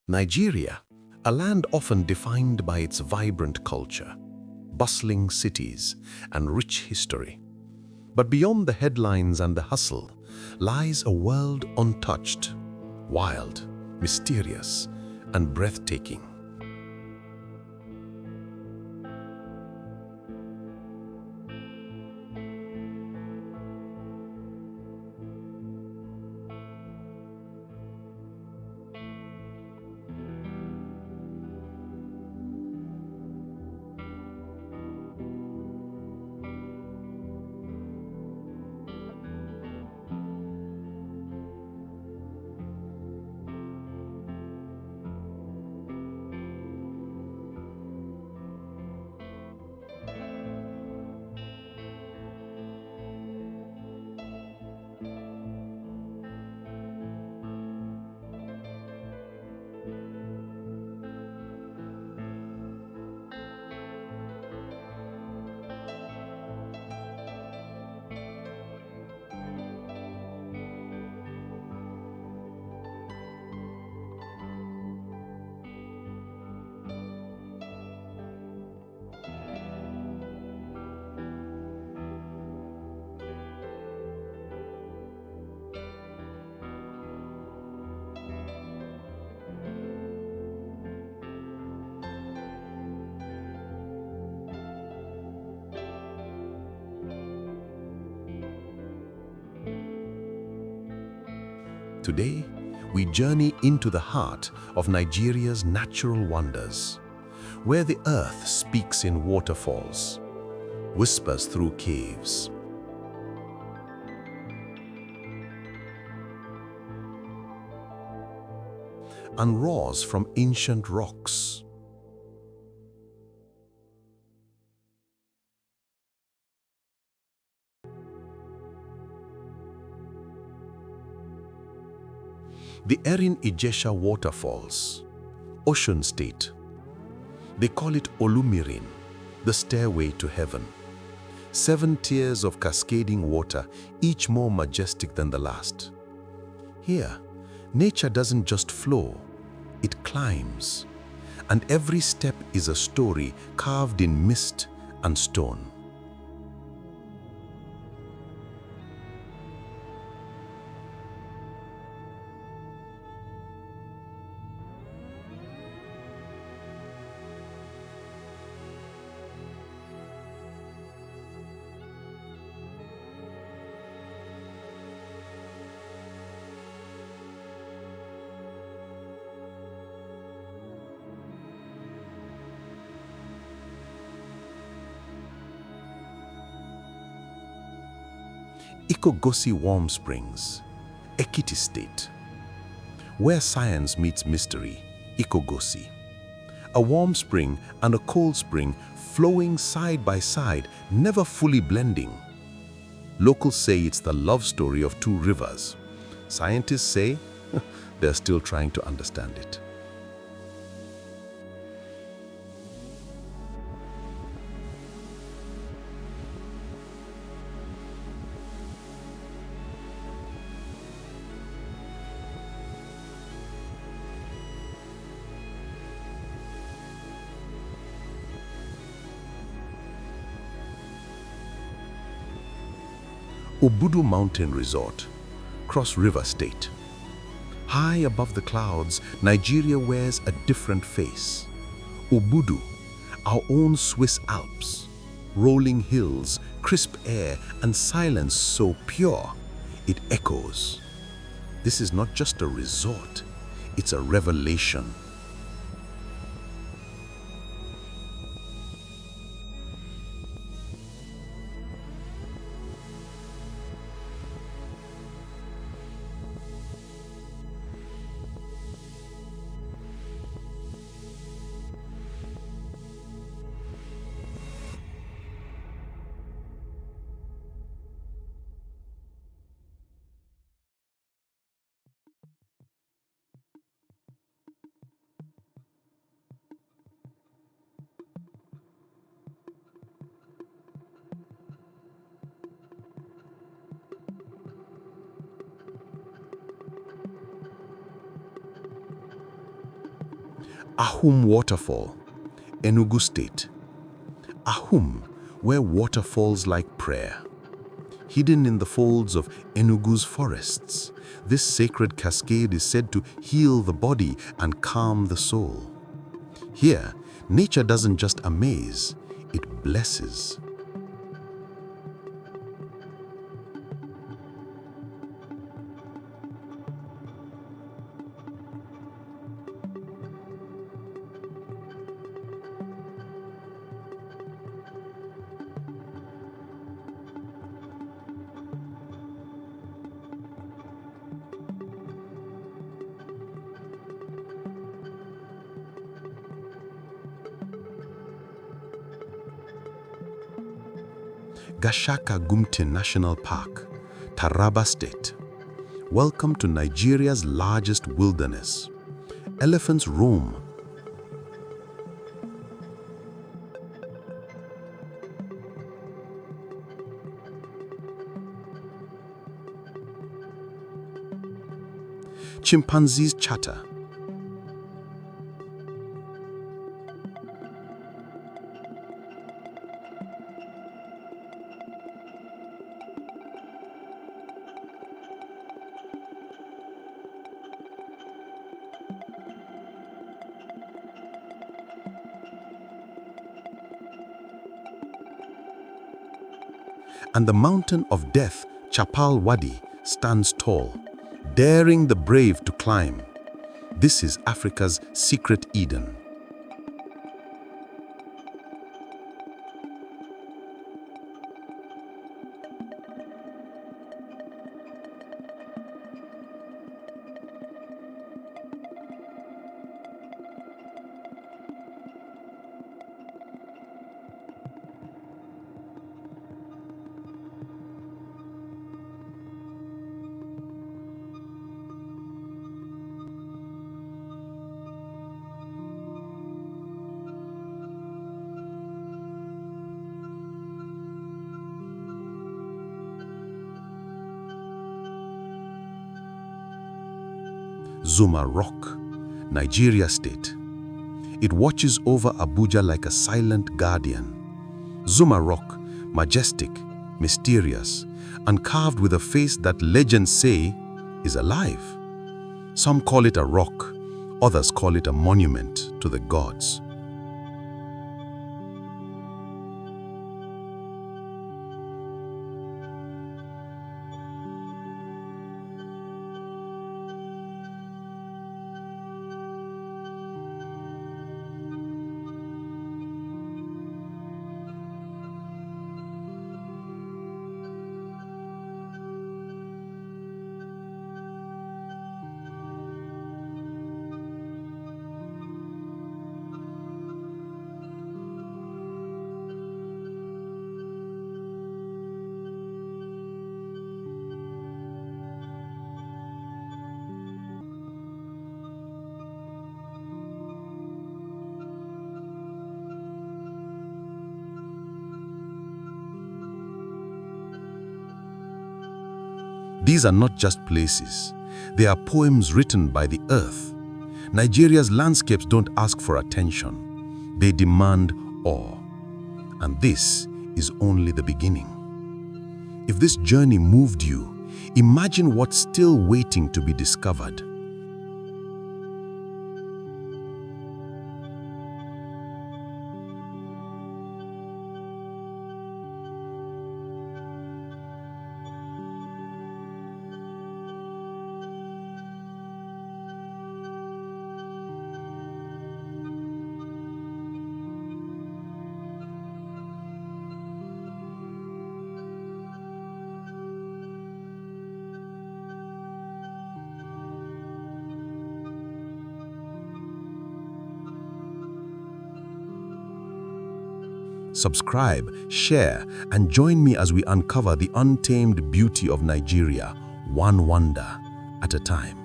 Nigeria, a land often defined by its vibrant culture, bustling cities, and rich history. But beyond the headlines and the hustle lies a world untouched, wild, mysterious, and breathtaking. Today, we journey into the heart of Nigeria's natural wonders, where the earth speaks in waterfalls, whispers through caves, and roars from ancient rocks. The Erin Ijesha Waterfalls, Ocean State. They call it Olumirin, the stairway to heaven. 7 tiers of cascading water, each more majestic than the last. Here, nature doesn't just flow, it climbs. And every step is a story carved in mist and stone. Ikogosi Warm Springs, Ekiti State. Where science meets mystery, Ikogosi. A warm spring and a cold spring flowing side by side, never fully blending. Locals say it's the love story of 2 rivers. Scientists say they're still trying to understand it. Obudu Mountain Resort, Cross River State. High above the clouds, Nigeria wears a different face. Obudu, our own Swiss Alps. Rolling hills, crisp air, and silence so pure, it echoes. This is not just a resort, it's a revelation. Awhum Waterfall, Enugu State. Awhum, where water falls like prayer. Hidden in the folds of Enugu's forests, this sacred cascade is said to heal the body and calm the soul. Here, nature doesn't just amaze, it blesses. Gashaka Gumti National Park, Taraba State. Welcome to Nigeria's largest wilderness. Elephants roam. Chimpanzees chatter. And the mountain of death, Chapal Wadi, stands tall, daring the brave to climb. This is Africa's secret Eden. Zuma Rock, Nigeria State. It watches over Abuja like a silent guardian. Zuma Rock, majestic, mysterious, and carved with a face that legends say is alive. Some call it a rock, others call it a monument to the gods. These are not just places. They are poems written by the earth. Nigeria's landscapes don't ask for attention. They demand awe. And this is only the beginning. If this journey moved you, imagine what's still waiting to be discovered. Subscribe, share, and join me as we uncover the untamed beauty of Nigeria, one wonder at a time.